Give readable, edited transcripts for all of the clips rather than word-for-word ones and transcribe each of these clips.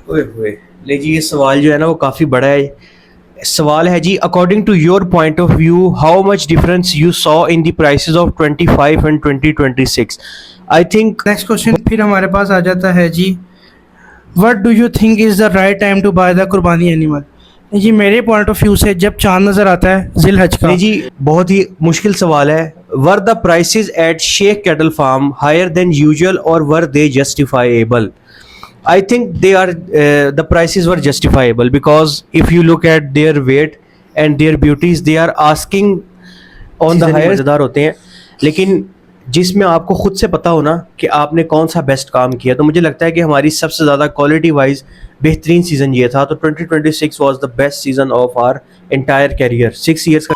ओए होए। ले जी, ये सवाल जो है ना वो काफ़ी बड़ा है। सवाल है जी, according to your point of view how much difference you saw in the prices of 25 and 2026? I think next question फिर हमारे पास आ जाता है जी, what do you think is the right time to buy the कुर्बानी animal? जी मेरे पॉइंट ऑफ व्यू से जब चांद नज़र आता है जिल हज का। ले जी, बहुत ही मुश्किल सवाल है। Were the prices at Sheikh cattle farm higher than usual और were they justifiable? I think they are the prices were justifiable because if you look at their weight and their beauties, they are asking on the higher मज़ेदार होते हैं, लेकिन जिसमें आपको खुद से पता हो ना कि आपने कौन सा बेस्ट काम किया, तो मुझे लगता है कि हमारी सबसे ज़्यादा क्वालिटी वाइज बेहतरीन सीज़न ये था। तो 2026 was the best season of our entire career. 6 years का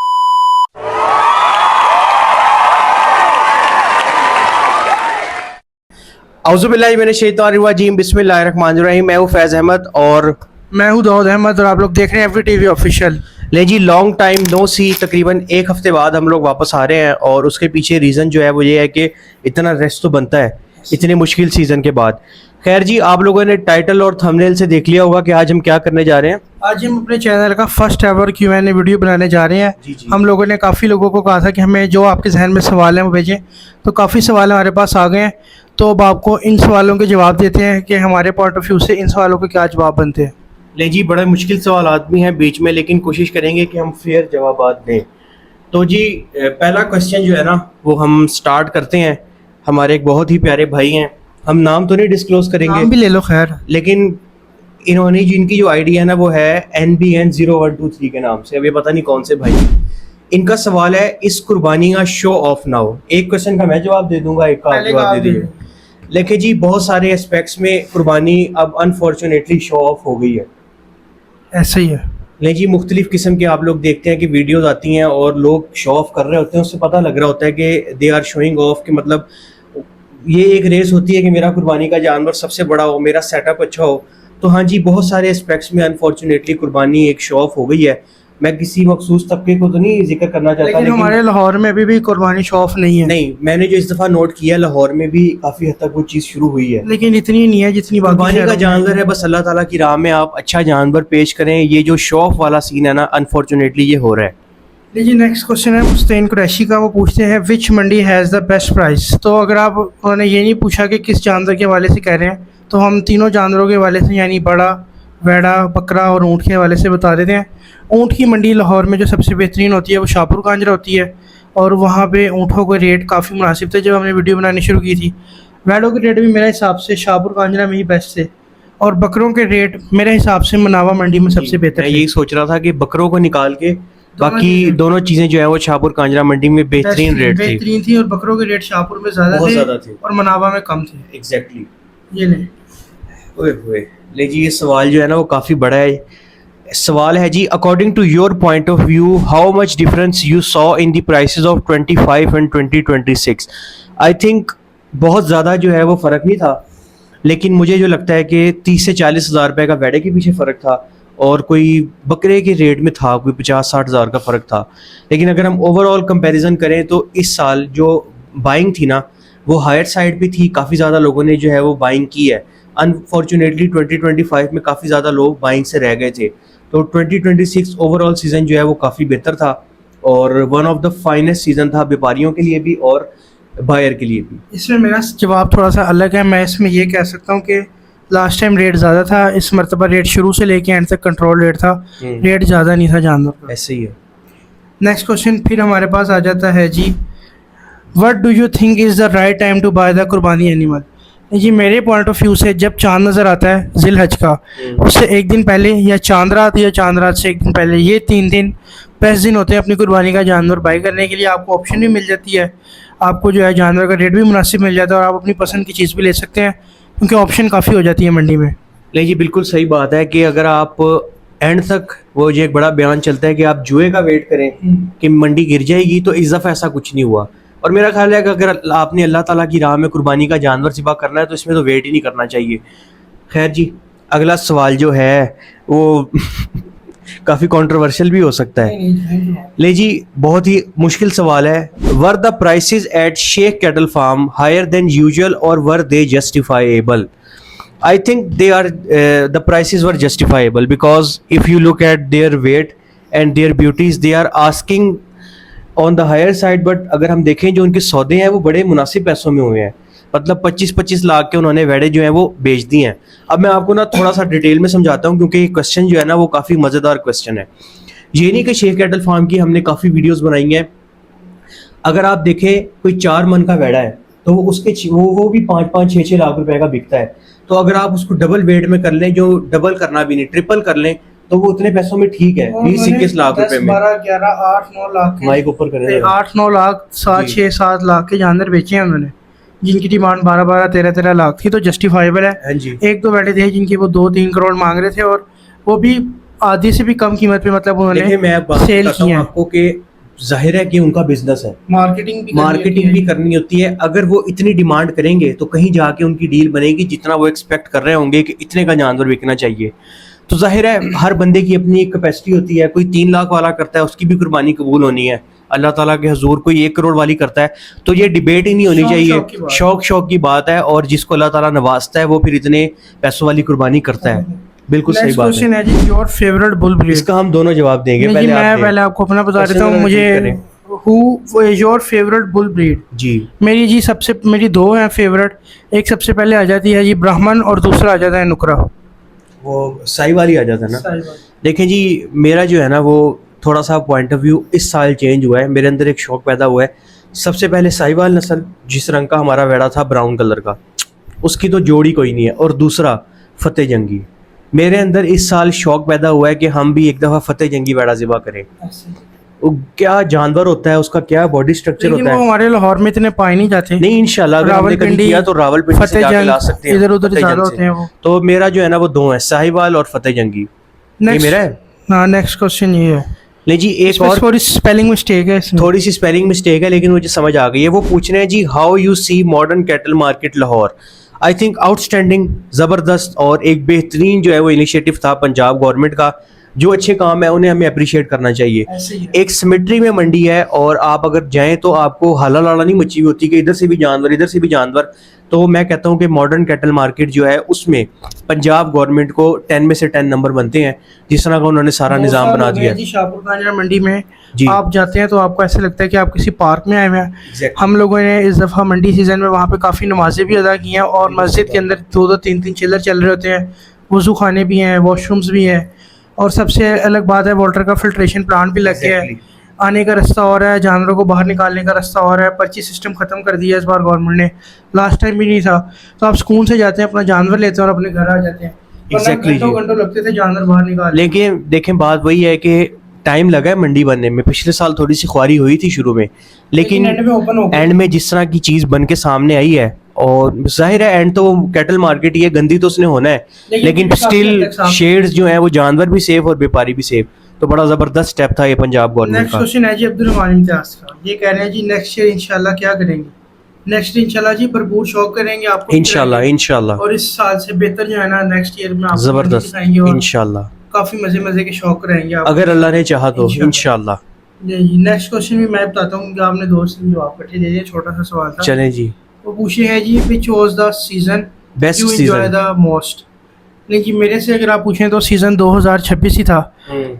औज़ुबिल्लाहि मिनश शैतानिर रजीम, बिस्मिल्लाहिर्रहमानिर्रहीम। मैं हूँ फैज़ अहमद और मैं हूँ दाऊद अहमद और आप लोग देख रहे हैं FVTV ऑफिशियल। ले जी, लॉन्ग टाइम नो सी, तकरीबन एक हफ्ते बाद हम लोग वापस आ रहे हैं और उसके पीछे रीज़न जो है वो ये है कि इतना रेस्ट तो बनता है इतने मुश्किल सीज़न के बाद। खैर जी, आप लोगों ने टाइटल और थंबनेल से देख लिया होगा कि आज हम क्या करने जा रहे हैं। आज हम अपने चैनल का फर्स्ट एवर Q&A वीडियो बनाने जा रहे हैं। जी। हम लोगों ने काफ़ी लोगों को कहा था कि हमें जो आपके जहन में सवाल हैं वो भेजें, तो काफ़ी सवाल हमारे पास आ गए हैं। तो अब आपको इन सवालों के जवाब देते हैं कि हमारे पॉइंट ऑफ व्यू से इन सवालों के क्या जवाब बनते हैं। ले जी, बड़ा मुश्किल सवाल आदमी है बीच में, लेकिन कोशिश करेंगे कि हम फेयर जवाब दें। तो जी, पहला क्वेश्चन जो है ना वो हम स्टार्ट करते हैं। हमारे एक बहुत ही प्यारे भाई हैं, हम नाम तो नहीं डिस्क्लोज नाम करेंगे, भी ले लो खैर। लेकिन इन्होंने जिनकी जो आईडी है ना वो है NBN0123 के नाम से। अब ये पता नहीं कौन से भाई। इनका सवाल है, इस कुर्बानी का शो ऑफ नाउ। एक क्वेश्चन का मैं जवाब दे दूंगा, एक का आप जवाब दे दीजिए। लेकिन जी, बहुत सारे एस्पेक्ट्स में कुर्बानी अब अनफॉर्चुनेटली शो ऑफ हो गई है। ऐसा ही है। नहीं जी, मुख्तलिफ किस्म के आप लोग देखते हैं कि वीडियोस आती हैं और लोग शो ऑफ कर रहे होते हैं, उससे पता लग रहा होता है कि दे आर शोइंग ऑफ, कि मतलब ये एक रेस होती है कि मेरा कुर्बानी का जानवर सबसे बड़ा हो, मेरा सेटअप अच्छा हो। तो हाँ जी, बहुत सारे एस्पेक्ट्स में अनफॉर्चुनेटली कुर्बानी एक शो ऑफ हो गई है। मैं किसी मखसूस तबके को तो नहीं जिक्र करना चाहता, लेकिन हमारे लाहौर में अभी भी कुर्बानी शो ऑफ नहीं है। नहीं, मैंने जो इस दफ़ा नोट किया, लाहौर में भी काफ़ी हद तक वो चीज़ शुरू हुई है, लेकिन इतनी नहीं है जितनी कुर्बानी का जानवर है। बस अल्लाह ताला की राह में आप अच्छा जानवर पेश करें। ये जो शो ऑफ वाला सीन है ना, अनफॉर्चुनेटली ये हो रहा है। लीजिए नेक्स्ट क्वेश्चन है मुस्तैन कुरैशी का। वो पूछते हैं विच मंडी हैज़ द बेस्ट प्राइस। तो अगर आप उन्होंने ये नहीं पूछा कि किस जानवर के हवाले से कह रहे हैं, तो हम तीनों जानवरों के हवाले से यानी बड़ा, वैड़ा, बकरा और ऊँट के हवाले से बता देते हैं। ऊँट की मंडी लाहौर में जो सबसे बेहतरीन होती है वो शाहपुर कांजरा होती है, और वहाँ पे ऊँटों के रेट काफ़ी मुनासिब थे जब हमने वीडियो बनानी शुरू की थी। वैड़ों के रेट भी मेरे हिसाब से शाहपुर कांजरा में ही बेस्ट थे, और बकरों के रेट मेरे हिसाब से मनावा मंडी में सबसे बेहतर मैं थे। यही सोच रहा था कि बकरों को निकाल के बाकी दोनों चीज़ें जो है वो शाहपुर कांजरा मंडी में बेहतरीन रेट थी। बेहतरीन थी, और बकरों के रेट शाहपुर में बहुत ज़्यादा ज़्यादा थे और मनावा में कम थे। एग्जैक्टली। ये ले ओए होए। ले जी, ये सवाल जो है ना वो काफ़ी बड़ा है। सवाल है जी, according to your point of view how much difference you saw in the prices of 25 and 2026? I think बहुत ज़्यादा जो है वो फ़र्क नहीं था, लेकिन मुझे जो लगता है कि 30 से 40 हज़ार रुपये का वैडे के पीछे फ़र्क था, और कोई बकरे के रेट में था कोई 50-60 हज़ार का फ़र्क था। लेकिन अगर हम ओवरऑल कंपैरिजन करें तो इस साल जो बाइंग थी ना वो हायर साइड पे थी। काफ़ी ज़्यादा लोगों ने जो है वो बाइंग की है। अनफॉर्चुनेटली 2025 में काफ़ी ज़्यादा लोग बाइंग से रह गए थे। तो 2026 ओवरऑल सीज़न जो है वो काफ़ी बेहतर था, और one of the finest season था व्यापारियों के लिए भी और बायर के लिए भी। इसमें मेरा जवाब थोड़ा सा अलग है। मैं इसमें ये कह सकता हूँ कि लास्ट टाइम रेट ज़्यादा था, इस मरतबा रेट शुरू से लेके एंड तक कंट्रोल रेट था, रेट ज़्यादा नहीं था जानवर का। ऐसे ही है। नेक्स्ट क्वेश्चन फिर हमारे पास आ जाता है जी, what do you think is the right time to buy the कुर्बानी एनिमल? जी मेरे पॉइंट ऑफ व्यू से जब चांद नज़र आता है जिल हज का, उससे एक दिन पहले या चांद रात से एक दिन पहले, ये 3 दिन बेस्ट दिन होते हैं अपनी कुर्बानी का जानवर बाई करने के लिए। आपको ऑप्शन भी मिल जाती है, आपको जो है जानवर का रेट भी मुनासिब मिल जाता है, और आप अपनी पसंद की चीज़ भी ले सकते हैं क्योंकि ऑप्शन काफ़ी हो जाती है मंडी में। नहीं जी, बिल्कुल सही बात है कि अगर आप एंड तक, वो जो एक बड़ा बयान चलता है कि आप जुए का वेट करें कि मंडी गिर जाएगी, तो इस दफ़ा ऐसा कुछ नहीं हुआ। और मेरा ख्याल है कि अगर आपने अल्लाह ताला की राह में कुर्बानी का जानवर ज़िबा करना है तो इसमें तो वेट ही नहीं करना चाहिए। खैर जी, अगला सवाल जो है वो काफ़ी कंट्रोवर्शियल भी हो सकता है। ले जी, बहुत ही मुश्किल सवाल है। Were the prices at Sheikh cattle farm higher than usual और were they justifiable? I think they are the prices were justifiable because if you look at their weight and their beauties, they are asking on the higher side. But अगर हम देखें जो उनके सौदे हैं वो बड़े मुनासिब पैसों में हुए हैं, मतलब 25-25 लाख के उन्होंने वेड़े जो हैं वो बेच दिए हैं। अब मैं आपको ना थोड़ा सा डिटेल में समझाता हूँ क्योंकि ये क्वेश्चन जो है ना वो काफ़ी मज़ेदार क्वेश्चन है। ये नहीं कि शेख कैटल फार्म की हमने काफ़ी वीडियोस बनाई हैं। अगर आप देखें कोई 4 मन का वेड़ा है तो वो उसके वो भी 5-5 6-6 लाख रुपए का बिकता है। तो अगर आप उसको डबल वेट में कर लें, जो डबल करना भी नहीं ट्रिपल कर लें, तो वो उतने पैसों में ठीक है, 20-21 लाख रुपए में। 12, 11, 8, 9 लाख माइक ऊपर करें। 8, 9 लाख 7, 6, 7 लाख के जानवर बेचे हैं उन्होंने, जिनकी डिमांड 12, 13 लाख थी, तो जस्टिफाइबल है। हाँ जी। एक दो बैठे थे जिनकी वो 2-3 करोड़ मांग रहे थे और वो भी आधी से भी कम कीमत पे, मतलब देखिए मैं उन्होंने सेल बताता हूँ किया। आपको कि जाहिर है कि उनका बिजनेस है, मार्केटिंग भी करनी होती है। अगर वो इतनी डिमांड करेंगे तो कहीं जाके उनकी डील बनेगी जितना वो एक्सपेक्ट कर रहे होंगे कि इतने का जानवर बिकना चाहिए। तो जाहिर है हर बंदे की अपनी एक कैपेसिटी होती है। कोई 3 लाख वाला करता है, उसकी भी कुर्बानी कबूल होनी है अल्लाह ताला के हजूर। कोई 1 करोड़ वाली करता है, तो ये डिबेट ही नहीं होनी चाहिए। शौक की बात है, और जिसको अल्लाह ताला नवाजता है वो फिर इतने पैसों वाली कुर्बानी करता है। बिल्कुल सही बात है। है जी, योर फेवरेट बुल ब्रीड। इसका हम दोनों जवाब देंगे। मैं पहले आपको अपना बता देता हूँ। मुझे who is your favourite bull breed? जी मेरी 2 हैं फेवरेट। एक सबसे पहले आ जाती है जी ब्राह्मण, और दूसरा आ जाता है नुकरा। वो साहिवाल ही आ जाता है ना। देखें जी, मेरा जो है ना वो थोड़ा सा पॉइंट ऑफ व्यू इस साल चेंज हुआ है। मेरे अंदर एक शौक पैदा हुआ है। सबसे पहले साहिवाल नस्ल, जिस रंग का हमारा वेड़ा था ब्राउन कलर का, उसकी तो जोड़ी कोई नहीं है। और दूसरा फतेह जंगी। मेरे अंदर इस साल शौक पैदा हुआ है कि हम भी एक दफ़ा फतेह जंगी वेड़ा ज़िबा करें। वो क्या जानवर होता है, उसका क्या बॉडी स्ट्रक्चर होता है। हमारे लाहौर में इतने पाए नहीं जाते। नहीं, इंशाल्लाह अगर हमने कभी किया तो रावलपिंडी से जाके ला सकते हैं। इधर उधर ज्यादा होते हैं वो। तो मेरा जो है ना वो 2 है, साहिवाल और फतेह जंगी। ये मेरा है। हाँ, नेक्स्ट क्वेश्चन ये है। नहीं जी, एक और थोड़ी स्पेलिंग मिस्टेक है इसमें। थोड़ी सी स्पेलिंग मिस्टेक है, लेकिन मुझे समझ आ गई है। वो पूछ रहे हैं जी, how you see modern cattle market Lahore. I think outstanding, ज़बरदस्त, और एक बेहतरीन जो है वो इनिशिएटिव था पंजाब गवर्नमेंट का। जो अच्छे काम है उन्हें हमें अप्रिशिएट करना चाहिए। एक सिमेट्री में मंडी है, और आप अगर जाएं तो आपको हाला लाला नहीं मची हुई होती कि इधर से भी जानवर इधर से भी जानवर। तो मैं कहता हूं कि मॉडर्न कैटल मार्केट जो है उसमें पंजाब गवर्नमेंट को 10 में से 10 नंबर बनते हैं, जिस तरह का उन्होंने सारा निज़ाम बना दिया है। शाहपुर कांजरा मंडी में आप जाते हैं तो आपको ऐसे लगता है कि आप किसी पार्क में आए हुए हैं। हम लोगों ने इस दफ़ा मंडी सीजन में वहाँ पे काफ़ी नमाजें भी अदा की हैं, और मस्जिद के अंदर 2-2, 3-3 चिल्लर चल रहे होते हैं। वज़ू खाने भी हैं, वॉशरूम्स भी हैं, और सबसे अलग बात है वाटर का फिल्ट्रेशन प्लांट भी लग गया है। आने का रास्ता और है, जानवरों को बाहर निकालने का रास्ता और है। पर्ची सिस्टम ख़त्म कर दिया इस बार गवर्नमेंट ने, लास्ट टाइम भी नहीं था। तो आप सुकून से जाते हैं, अपना जानवर लेते हैं और अपने घर आ जाते हैं। घंटों लगते थे जानवर बाहर निकाल। लेकिन देखें बात वही है कि टाइम लगा है मंडी बनने में। पिछले साल थोड़ी सी ख्वारी हुई थी शुरू में, लेकिन एंड में जिस तरह की चीज़ बन के सामने आई है, और जाहिर है एंड तो कैटल मार्केट ये गंदी तो उसने होना है, लेकिन स्टिल शेड्स जो है वो जानवर भी सेफ और व्यापारी भी सेफ। तो बड़ा ज़बरदस्त स्टेप था ये पंजाब गवर्नमेंट का। नेक्स्ट क्वेश्चन है जी अब्दुल रहमान इम्तियाज का। ये कह रहे हैं जी नेक्स्ट ईयर इंशाल्लाह क्या करेंगे? नेक्स्ट इंशाल्लाह जी भरपूर शौक करेंगे आपको, इंशाल्लाह। और इस साल से बेहतर जो है ना नेक्स्ट ईयर में आपको ज़बरदस्त इंशाल्लाह। काफ़ी मज़े के शौक रहेंगे आप, अगर अल्लाह ने चाहा तो इंशाल्लाह। नेक्स्ट क्वेश्चन भी मैं बताता हूँ कि आपने 2 से जवाब इकट्ठे दे दिए। छोटा सा सवाल था। चलें जी। वो पूछे है जी, which was the season best you enjoy the most? नहीं जी, मेरे से अगर आप पूछें तो सीज़न 2026 ही था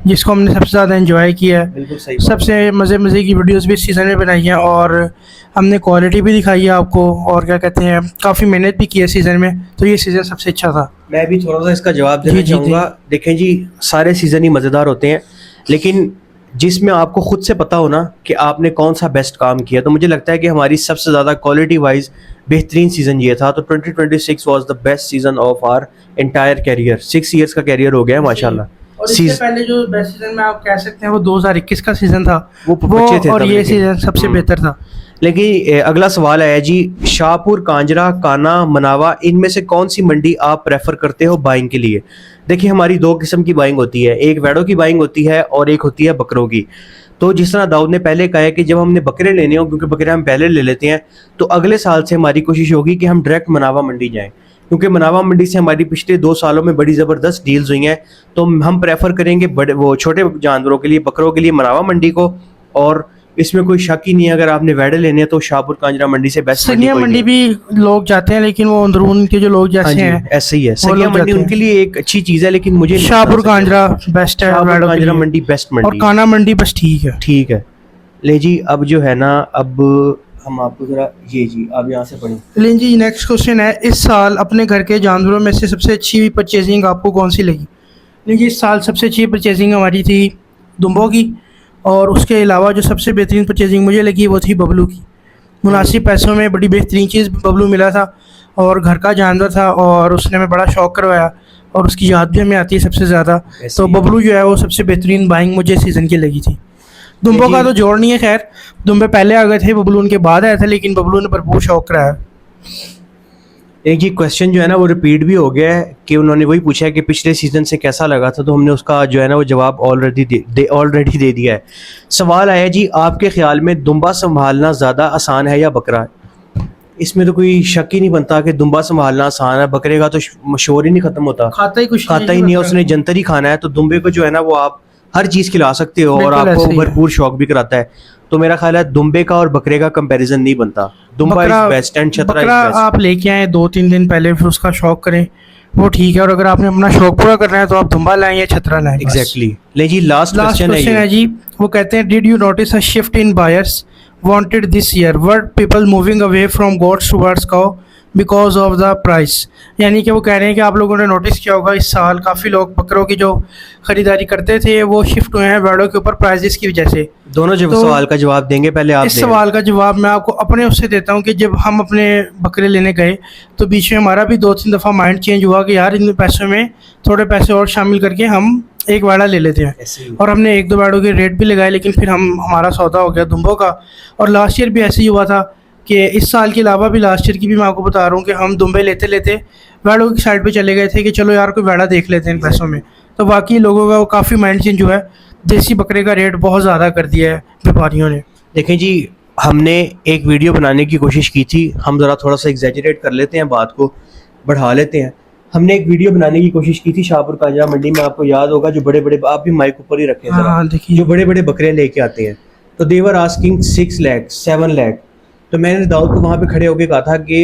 जिसको हमने सबसे ज़्यादा एंजॉय किया है। बिल्कुल सही। सबसे मज़े की वीडियोस भी इस सीज़न में बनाई हैं, और हमने क्वालिटी भी दिखाई है आपको, और क्या कहते हैं काफ़ी मेहनत भी की है सीज़न में। तो ये सीज़न सबसे अच्छा था। मैं भी थोड़ा सा इसका जवाब देना चाहूँगा। देखें जी, सारे सीज़न ही मज़ेदार होते हैं, लेकिन जिसमें आपको खुद से पता हो ना कि आपने कौन सा बेस्ट काम किया, तो मुझे लगता है कि हमारी सबसे ज़्यादा क्वालिटी वाइज बेहतरीन सीज़न ये था। तो 2026 was the best season of our entire career. 6 years का कैरियर हो गया है माशाल्लाह। और इससे पहले जो बेस्ट सीज़न में आप कह सकते हैं वो 2021 का सीज़न था, वो बच्चे थे, और ये सीज़न सबसे बेहतर था। लेकिन अगला सवाल है जी, शाहपुर, कांजरा, काना, मनावा, इनमें से कौन सी मंडी आप प्रेफर करते हो बाइंग के लिए? देखिए हमारी 2 किस्म की बाइंग होती है, एक वेड़ों की बाइंग होती है और एक होती है बकरों की। तो जिस तरह दाऊद ने पहले कहा है कि जब हमने बकरे लेने हो, क्योंकि बकरे हम पहले ले लेते हैं, तो अगले साल से हमारी कोशिश होगी कि हम डायरेक्ट मनावा मंडी जाएं, क्योंकि मनावा मंडी से हमारी पिछले 2 सालों में बड़ी ज़बरदस्त डील्स हुई हैं। तो हम प्रेफर करेंगे बड़े वो छोटे जानवरों के लिए, बकरों के लिए मनावा मंडी को, और इसमें कोई शक ही नहीं है। अगर आपने वैडे लेने हैं तो शाहपुर कांजरा मंडी से बेस्ट सगिया मंडी भी लोग जाते हैं, लेकिन वो अंदरून के जो लोग जैसे हैं ऐसे ही है। वो सगिया लोग मंडी जाते उनके लिए एक अच्छी चीज़ है, लेकिन मुझे नहीं शाहपुर पता कांजरा बेस्ट है, शाहपुर वैडों के कांजरा लिए। मंडी बेस्ट मंडी और काना मंडी बस ठीक है। ठीक है। ले जी अब जो है ना, अब हम आपको ज़रा ये जी आप यहाँ से पढ़ें। लेकिन जी नेक्स्ट क्वेश्चन है, इस साल अपने घर के जानवरों में से सबसे अच्छी परचेजिंग आपको कौन सी लगी? लेकिन इस साल सबसे अच्छी परचेजिंग हमारी थी दुम्बों की, और उसके अलावा जो सबसे बेहतरीन परचेजिंग मुझे लगी वो थी बबलू की। मुनासिब पैसों में बड़ी बेहतरीन चीज़ बबलू मिला था, और घर का जानवर था, और उसने हमें बड़ा शौक़ करवाया, और उसकी याद भी हमें आती है सबसे ज़्यादा। तो बबलू जो है वो सबसे बेहतरीन बाइंग मुझे सीज़न की लगी थी। दुम्बों का तो जोड़ नहीं है, खैर दुम्बे पहले आ गए थे, बबलू उनके बाद आया था, लेकिन बबलू ने भरपूर शौक़ कराया। एक जी क्वेश्चन जो है ना वो रिपीट भी हो गया है कि उन्होंने वही पूछा है कि पिछले सीज़न से कैसा लगा था, तो हमने उसका जो है ना वो जवाब ऑलरेडी दे दिया है। सवाल आया जी, आपके ख्याल में दुम्बा संभालना ज़्यादा आसान है या बकरा? इसमें तो कोई शक ही नहीं बनता कि दुम्बा संभालना आसान है। बकरे का तो मशोर ही नहीं ख़त्म होता, खाता ही नहीं है, उसने जंतर ही खाना है। तो दुम्बे को जो है ना वो आप हर चीज़ खिला सकते हो, और आपको भरपूर शौक भी कराता है। तो मेरा ख्याल है दुम्बे का और बकरे का कंपैरिजन नहीं बनता। Dumba is best and chhatra is best. आप लेके आए 2-3 दिन पहले, फिर उसका शौक करें, वो ठीक है। और अगर आपने अपना शौक पूरा करना है तो आप दुम्बा लाएं या छतरा लाएं। एग्जैक्टली। ले जी लास्ट क्वेश्चन है जी, वो कहते हैं, did you notice a shift in buyers wanted this year? Were people moving away from goats towards cow because of the price? यानी कि वो कह रहे हैं कि आप लोगों ने नोटिस किया होगा इस साल काफ़ी लोग बकरों की जो ख़रीदारी करते थे वो शिफ्ट हुए हैं वैडों के ऊपर प्राइजेस की वजह से। दोनों जब सवाल का जवाब देंगे, पहले आप इस सवाल का जवाब मैं आपको अपने उससे देता हूँ कि जब हम अपने बकरे लेने गए तो बीच में हमारा भी 2-3 दफ़ा माइंड चेंज हुआ कि यार इन पैसों में थोड़े पैसे और शामिल करके हम एक वाड़ा ले लेते हैं। और हमने 1-2 वाड़ों के रेट भी लगाए, लेकिन फिर हमारा सौदा हो गया दुम्बों का। और लास्ट ईयर भी ऐसे ही हुआ था कि इस साल के अलावा भी लास्ट ईयर की भी मैं आपको बता रहा हूँ कि हम दुम्बे लेते लेते वाड़ों की साइड पे चले गए थे कि चलो यार कोई वाड़ा देख लेते हैं इन पैसों में। तो बाकी लोगों का वो काफ़ी माइंड चेंज हुआ है। देसी बकरे का रेट बहुत ज़्यादा कर दिया है व्यापारियों ने। देखें जी, हमने एक वीडियो बनाने की कोशिश की थी, हम ज़रा थोड़ा सा एग्जैजरेट कर लेते हैं, बात को बढ़ा लेते हैं। हमने एक वीडियो बनाने की कोशिश की थी शाहपुर कांजरा मंडी में, आपको याद होगा, जो बड़े बड़े, आप भी माइक ऊपर ही रखें ज़रा, देखिए जो बड़े बड़े बकरे लेके आते हैं, तो देवर आस्किंग 6 लाख 7 लाख। तो मैंने दाऊद को वहाँ पे खड़े होकर कहा था कि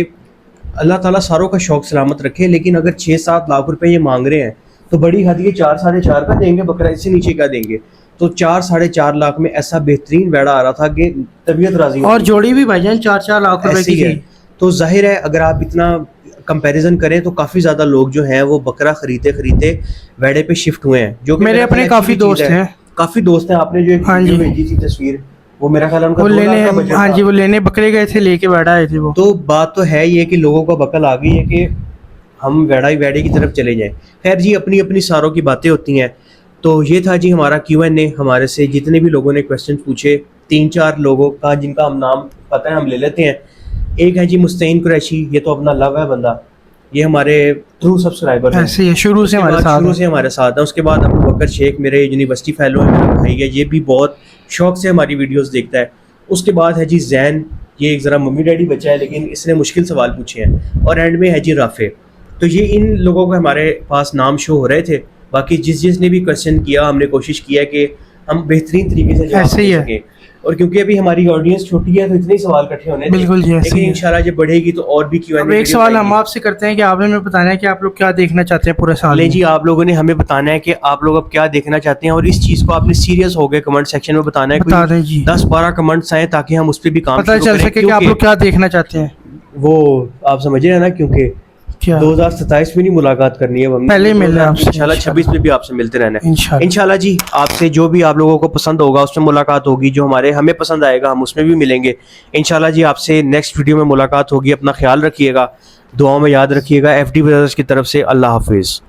अल्लाह ताला सारों का शौक सलामत रखे, लेकिन अगर 6-7 लाख रुपए ये मांग रहे हैं तो बड़ी हद ये 4-4.5 का देंगे बकरा, इससे नीचे का देंगे? तो 4-4.5 लाख में ऐसा बेहतरीन वेड़ा आ रहा था कि तबीयत राजी, और जोड़ी भी भाईजान 4-4 लाख रुपए की है। तो जाहिर है अगर आप इतना कंपैरिजन करें तो काफ़ी ज़्यादा लोग जो हैं वो बकरा खरीदते वेड़े पे शिफ्ट हुए हैं। जो मेरे अपने काफ़ी दोस्त हैं, आपने जो एक वीडियो भेजी थी तस्वीर, वो मेरा ख्याल उनका वो लेने बकरे गए थे, लेके वेड़ा आए थे वो। तो बात तो है ये कि लोगों को बकल आ गई है कि हम वेड़े की तरफ चले जाएं। खैर जी, अपनी अपनी सारों की बातें होती हैं। तो ये था जी हमारा Q&A। हमारे से जितने भी लोगों ने क्वेश्चन पूछे, 3-4 लोगों का जिनका हम नाम पता है हम ले लेते हैं। एक है जी मुस्तैन कुरैशी, ये तो अपना लव है बंदा, ये हमारे ट्रू सब्सक्राइबर है, शुरू से हमारे साथ है। उसके बाद अबू बकर शेख, मेरे यूनिवर्सिटी फेलो है, मेरा भाई है, ये भी बहुत शौक से हमारी वीडियोस देखता है। उसके बाद है जी जैन, ये एक ज़रा मम्मी डैडी बच्चा है लेकिन इसने मुश्किल सवाल पूछे हैं। और एंड में है जी राफे। तो ये इन लोगों को हमारे पास नाम शो हो रहे थे। बाकी जिसने भी क्वेश्चन किया, हमने कोशिश किया कि हम बेहतरीन तरीके से जवाब दे सकें। और क्योंकि अभी हमारी ऑडियंस छोटी है तो इतने सवाल इकट्ठे होने बिल्कुल जी, लेकिन इंशाल्लाह जब बढ़ेगी तो और भी Q&A। एक सवाल हम आपसे करते हैं कि आपने हमें बताना है कि आप लोग क्या देखना चाहते हैं पूरे साल में। जी, आप लोगों ने हमें बताना है कि आप लोग अब क्या देखना चाहते हैं, और इस चीज़ को आपने सीरियस हो गए कमेंट सेक्शन में बताना है। बता दें जी, 10-12 कमेंट्स आए ताकि हम उस पर भी काम पता चल सके कि आप लोग क्या देखना चाहते हैं। वो आप समझ रहे हैं ना, क्योंकि 2027 में नहीं मुलाकात करनी है, हम पहले मिल रहे हैं आपसे, इंशाल्लाह 26 में भी आपसे मिलते रहना है इंशाल्लाह जी। आपसे जो भी आप लोगों को पसंद होगा उसमें मुलाकात होगी, जो हमें पसंद आएगा हम उसमें भी मिलेंगे इंशाल्लाह जी। आपसे नेक्स्ट वीडियो में मुलाकात होगी। अपना ख्याल रखिएगा, दुआओं में याद रखिएगा। FD ब्रदर्स की तरफ से अल्लाह हाफिज़।